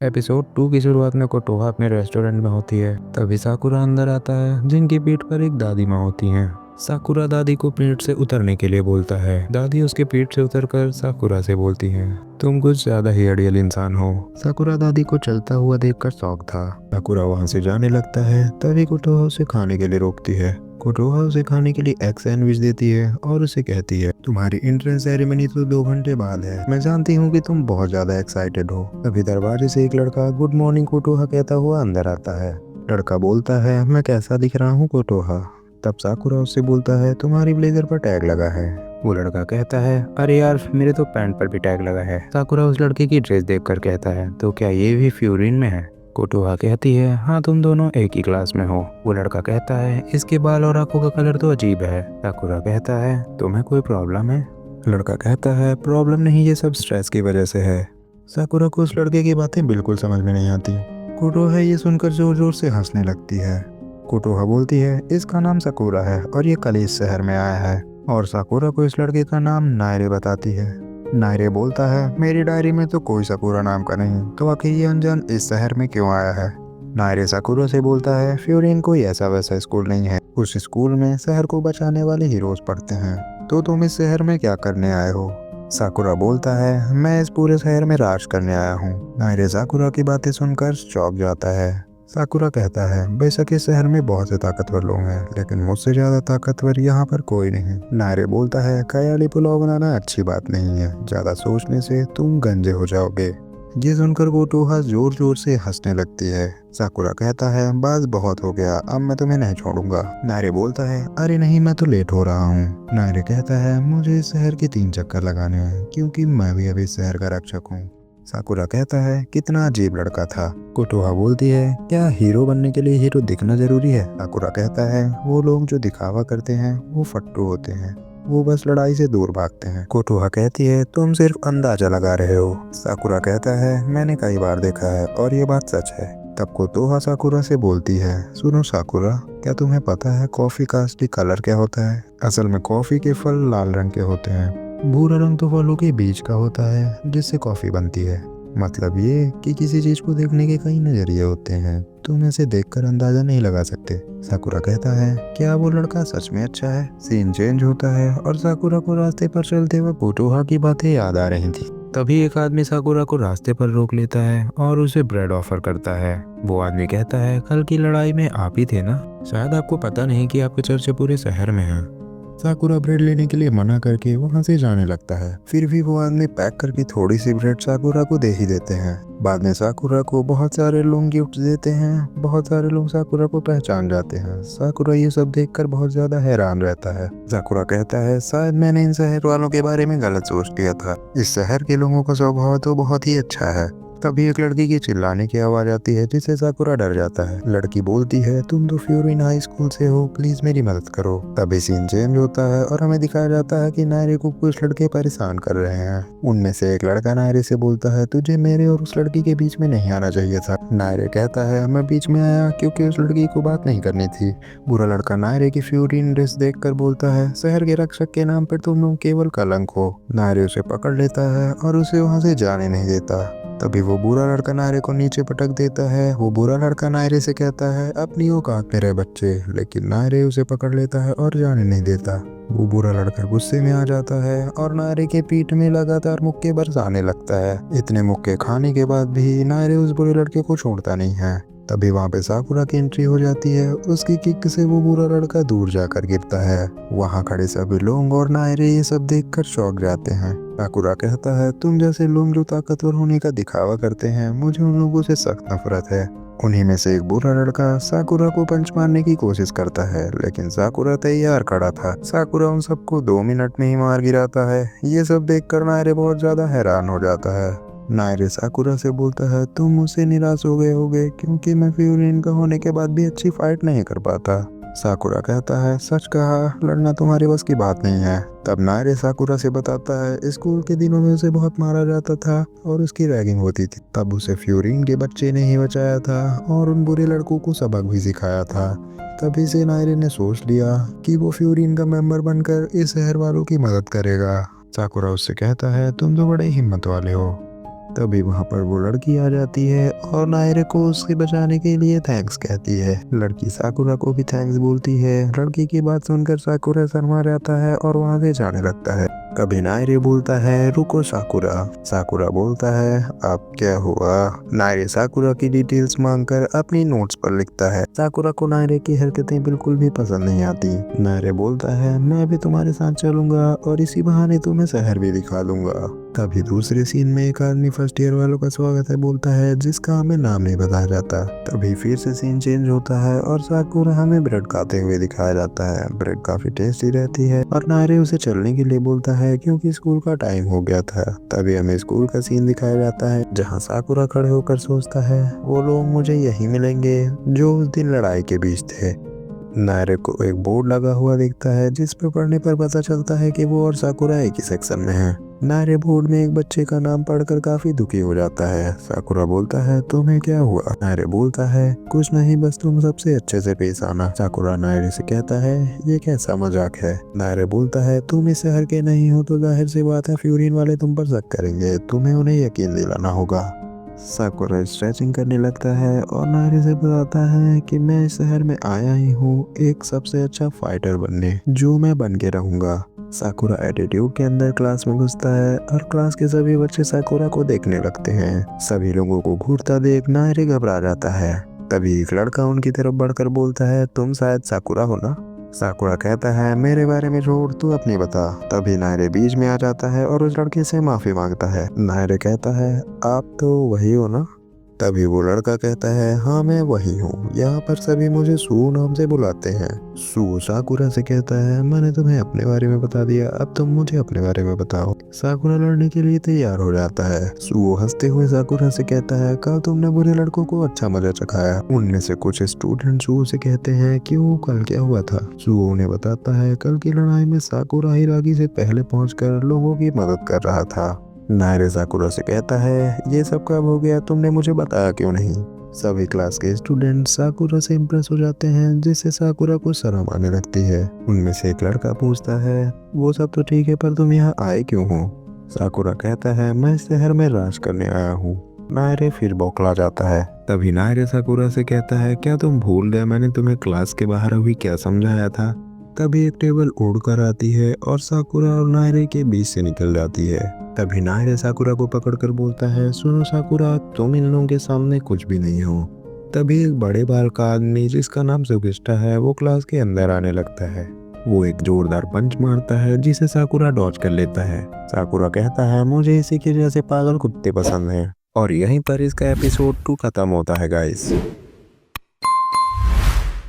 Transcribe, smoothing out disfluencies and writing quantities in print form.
Episode 2 की शुरुआत में कोटोहा अपने रेस्टोरेंट में होती है। तभी साकुरा अंदर आता है, जिनकी पीठ पर एक दादी माँ होती हैं। साकुरा दादी को पीठ से उतरने के लिए बोलता है। दादी उसके पीठ से उतरकर साकुरा से बोलती हैं, तुम कुछ ज्यादा ही अड़ियल इंसान हो। साकुरा दादी को चलता हुआ देखकर शौक था। साकुरा वहाँ से जाने लगता है, तभी कोटोहा उसे खाने के लिए रोकती है। कोटोहा उसे खाने के लिए एग सैंडविच देती है और उसे कहती है, तुम्हारी एंट्रेंस सेरेमनी तो 2 घंटे बाद है। मैं जानती हूँ कि तुम बहुत ज्यादा एक्साइटेड हो। तभी दरवाजे से एक लड़का गुड मॉर्निंग कोटोहा कहता हुआ अंदर आता है। लड़का बोलता है, मैं कैसा दिख रहा हूँ कोटोहा? तब साकुरा उससे बोलता है, तुम्हारी ब्लेजर पर टैग लगा है। वो लड़का कहता है, अरे यार मेरे तो पैंट पर भी टैग लगा है। साकुरा उस लड़के की ड्रेस देखकर कहता है, तो क्या ये भी फ्यूरिन में है? कोटोहा कहती है, हाँ तुम दोनों एक ही क्लास में हो। वो लड़का कहता है, इसके बाल और आंखों का कलर तो अजीब है। साकुरा कहता है, तुम्हें कोई प्रॉब्लम है? लड़का कहता है, प्रॉब्लम नहीं, ये सब स्ट्रेस की वजह से है। साकुरा को उस लड़के की बातें बिल्कुल समझ में नहीं आती। कोटोहा ये सुनकर जोर जोर से हंसने लगती है। कोटोहा बोलती है, इसका नाम साकुरा है और ये कल इस शहर में आया है। और साकुरा को इस लड़के का नाम नायरे बताती है। नायरे बोलता है, मेरी डायरी में तो कोई साकुरा नाम का नहीं, तो आखिर ये अनजान इस शहर में क्यों आया है? नायरे साकुरा से बोलता है, फ्यूरिन कोई ऐसा वैसा स्कूल नहीं है। उस स्कूल में शहर को बचाने वाले हीरोज पढ़ते हैं। तो तुम इस शहर में क्या करने आए हो? साकुरा बोलता है, मैं इस पूरे शहर में राज करने आया हूँ। नायरे साकुरा की बातें सुनकर चौंक जाता है। साकुरा कहता है, बेशक इस शहर में बहुत से ताकतवर लोग हैं, लेकिन मुझसे ज्यादा ताकतवर यहाँ पर कोई नहीं। नायरे बोलता है, ख्याली पुलाव बनाना अच्छी बात नहीं है, ज्यादा सोचने से तुम गंजे हो जाओगे। ये सुनकर कोटोहा जोर जोर से हंसने लगती है। साकुरा कहता है, बस बहुत हो गया, अब मैं तुम्हें नहीं छोड़ूंगा। नायरे बोलता है, अरे नहीं, मैं तो लेट हो रहा हूँ। नायरे कहता है, मुझे इस शहर के 3 चक्कर लगाने हैं, क्योंकि मैं भी अभी इस शहर का रक्षक हूँ। साकुरा कहता है, कितना अजीब लड़का था। कोटोहा बोलती है, क्या हीरो बनने के लिए हीरो दिखना जरूरी है? साकुरा कहता है, वो लोग जो दिखावा करते हैं वो फट्टू होते हैं, वो बस लड़ाई से दूर भागते हैं। कोटोहा कहती है, तुम सिर्फ अंदाजा लगा रहे हो। साकुरा कहता है, मैंने कई बार देखा है और ये बात सच है। तब कोटोहा साकुरा से बोलती है, सुनो साकुरा, क्या तुम्हें पता है कॉफी का असली कलर क्या होता है? असल में कॉफी के फल लाल रंग के होते हैं। भूरा रंग तो फलों के बीज का होता है जिससे कॉफी बनती है। मतलब ये कि किसी चीज को देखने के कई नजरिए होते हैं, तुम इसे देखकर अंदाजा नहीं लगा सकते। साकुरा कहता है, क्या वो लड़का सच में अच्छा है? सीन चेंज होता है और साकुरा को रास्ते पर चलते हुए कोटोहा की बातें याद आ रही थी। तभी एक आदमी साकुरा को रास्ते पर रोक लेता है और उसे ब्रेड ऑफर करता है। वो आदमी कहता है, कल की लड़ाई में आप ही थे ना? शायद आपको पता नहीं कि आपके चर्चे पूरे शहर में हैं। साकुरा ब्रेड लेने के लिए मना करके वहाँ से जाने लगता है। फिर भी वो आदमी पैक करके थोड़ी सी ब्रेड साकुरा को दे ही देते हैं। बाद में साकुरा को बहुत सारे लोग गिफ्ट देते हैं। बहुत सारे लोग साकुरा को पहचान जाते हैं। साकुरा ये सब देखकर बहुत ज्यादा हैरान रहता है। साकुरा कहता है, शायद मैंने इन शहर वालों के बारे में गलत सोच लिया था। इस शहर के लोगों का स्वभाव तो बहुत ही अच्छा है। तभी एक लड़की की चिल्लाने की आवाज आती है, जिससे साकुरा डर जाता है। लड़की बोलती है, तुम तो फ्यूरिन हाई स्कूल से हो, प्लीज मेरी मदद करो। तभी सीन चेंज होता है और हमें दिखाया जाता है कि नायरे को कुछ लड़के परेशान कर रहे हैं। उनमें से एक लड़का नायरे से बोलता है, तुझे मेरे और उस लड़की के बीच में नहीं आना चाहिए था। नायरे कहता है, मैं बीच में आया क्योंकि उस लड़की को बात नहीं करनी थी। बुरा लड़का नायरे की फ्यूरिन ड्रेस देखकर बोलता है, शहर के रक्षक के नाम पर तुम लोग केवल कलंक हो। नायरे उसे पकड़ लेता है और उसे वहाँ से जाने नहीं देता। तभी वो बुरा लड़का नायरे को नीचे पटक देता है। वो बुरा लड़का नायरे से कहता है, अपनी औकात में रहे बच्चे, लेकिन नायरे उसे पकड़ लेता है और जाने नहीं देता। वो बुरा लड़का गुस्से में आ जाता है और नायरे के पीठ में लगातार मुक्के बरसाने लगता है। इतने मुक्के खाने के बाद भी नायरे उस बुरे लड़के को छोड़ता नहीं है। तभी वहाँ पे साकुरा की एंट्री हो जाती है। उसकी किक से वो बुरा लड़का दूर जाकर गिरता है। वहाँ खड़े सभी लोग और नायरे ये सब देखकर चौंक जाते हैं। साकुरा कहता है, तुम जैसे लोग जो ताकतवर होने का दिखावा करते हैं, मुझे उन लोगों से सख्त नफरत है। उन्हीं में से एक बुरा लड़का साकुरा को पंच मारने की कोशिश करता है, लेकिन साकुरा तैयार खड़ा था। साकुरा उन सबको 2 मिनट में ही मार गिराता है। ये सब देखकर नायरे बहुत ज्यादा हैरान हो जाता है। नायरे साकुरा से बोलता है, तुम मुझसे निराश हो गए होगे क्योंकि मैं फ्यूरिन का होने के बाद भी अच्छी फाइट नहीं कर पाता। साकुरा कहता है, सच कहा, लड़ना तुम्हारे बस की बात नहीं है। तब नायरे साकुरा से बताता है, स्कूल के दिनों में उसे बहुत मारा जाता था और उसकी रैगिंग होती थी। तब उसे फ्यूरिन के बच्चे ने ही बचाया था और उन बुरे लड़कों को सबक भी सिखाया था। तभी से नायरे ने सोच लिया कि वो फ्यूरिन का मेंबर बनकर इस शहर वालों की मदद करेगा। साकुरा उससे कहता है, तुम तो बड़े हिम्मत वाले हो। तभी वहाँ पर वो लड़की आ जाती है और नायरे को उससे बचाने के लिए थैंक्स कहती है। लड़की साकुरा को भी थैंक्स बोलती है। लड़की की बात सुनकर साकुरा शर्मा जाता है और वहाँ से जाने लगता है। कभी नायरे बोलता है रुको साकुरा। साकुरा बोलता है अब क्या हुआ। नायरे साकुरा की डिटेल्स मांगकर अपनी नोट्स पर लिखता है। साकुरा को नायरे की हरकतें बिल्कुल भी पसंद नहीं आती। नायरे बोलता है मैं भी तुम्हारे साथ चलूंगा और इसी बहाने तुम्हें शहर भी दिखा दूंगा। तभी दूसरे सीन में एक आदमी फर्स्ट ईयर वालों का स्वागत है बोलता है जिसका हमें नाम नहीं बताया जाता। तभी फिर से सीन चेंज होता है और साकुरा हमें ब्रेड खाते हुए दिखाया जाता है। ब्रेड काफी टेस्टी रहती है और नायरे उसे चलने के लिए बोलता है क्योंकि स्कूल का टाइम हो गया था। तभी हमें स्कूल का सीन दिखाया जाता है जहाँ साकुरा खड़े होकर सोचता है वो लोग मुझे यही मिलेंगे जो उस दिन लड़ाई के बीच थे। नायरे को एक बोर्ड लगा हुआ दिखता है जिस पे पढ़ने पर पता चलता है कि वो और साकुरा एक ही सेक्शन में है। नायरे बोर्ड में एक बच्चे का नाम पढ़कर काफी दुखी हो जाता है। साकुरा बोलता है तुम्हें क्या हुआ। नायरे बोलता है कुछ नहीं बस तुम सबसे अच्छे से पेश आना। साकुरा नायरे से कहता है ये कैसा मजाक है। नायरे बोलता है तुम इस शहर के नहीं हो तो जाहिर सी बात है फ्यूरिन वाले तुम पर शक करेंगे। तुम्हें उन्हें यकीन दिलाना होगा। साकुरा स्ट्रेचिंग करने लगता है और नायरे से बताता है कि मैं इस शहर में आया ही हूँ एक सबसे अच्छा फाइटर बनने जो मैं बन के रहूंगा। साकुरा एटीट्यूड के अंदर क्लास में घुसता है और क्लास के सभी बच्चे साकुरा को देखने लगते हैं। सभी लोगों को घूरता देख नायरे घबरा जाता है। तभी एक लड़का उनकी तरफ बढ़कर बोलता है तुम शायद साकुरा हो ना। साकुरा कहता है मेरे बारे में छोड़ तू अपनी बता। तभी नायरे बीच में आ जाता है और उस लड़के से माफी मांगता है। नायरे कहता है आप तो वही हो ना। तभी वो लड़का कहता है हाँ मैं वही हूँ। यहाँ पर सभी मुझे सू नाम से बुलाते हैं। सू साकुरा से कहता है मैंने तुम्हें अपने बारे में बता दिया अब तुम मुझे अपने बारे में बताओ। साकुरा लड़ने के लिए तैयार हो जाता है। सू हंसते हुए साकुरा से कहता है कल तुमने बुरे लड़कों को अच्छा मजा चखाया। उनमें से कुछ स्टूडेंट सू से कहते हैं क्यों कल क्या हुआ था। सू उन्हें बताता है कल की लड़ाई में साकुरा हिरागी से पहले पहुंचकर लोगों की मदद कर रहा था। नायरे साकुरा से कहता है ये सब कब हो गया तुमने मुझे बताया क्यों नहीं। सभी क्लास के स्टूडेंट साकुरा से इम्प्रेस हो जाते हैं जिससे साकुरा को शर्म आने लगती है। उनमें से एक लड़का पूछता है वो सब तो ठीक है पर तुम यहाँ आए क्यों हो। साकुरा कहता है मैं इस शहर में राज करने आया हूँ। नायरे फिर बौखला जाता है। तभी नायरे साकुरा से कहता है क्या तुम भूल गए मैंने तुम्हें क्लास के बाहर अभी क्या समझाया था। तभी एक टेबल उड़कर आती है और साकुरा और नायरे के बीच से निकल जाती है। तभी नायरे साकुरा को पकड़कर बोलता है सुनो साकुरा तुम इन लोगों के सामने कुछ भी नहीं हो। तभी एक बड़े बाल का आदमी जिसका नाम सुगिस्टा है वो क्लास के अंदर आने लगता है। वो एक जोरदार पंच मारता है जिसे साकुरा डॉज कर लेता है। साकुरा कहता है मुझे इसी के जैसे पागल कुत्ते पसंद हैं। और यहीं पर इसका एपिसोड 2 खत्म होता है गाइस।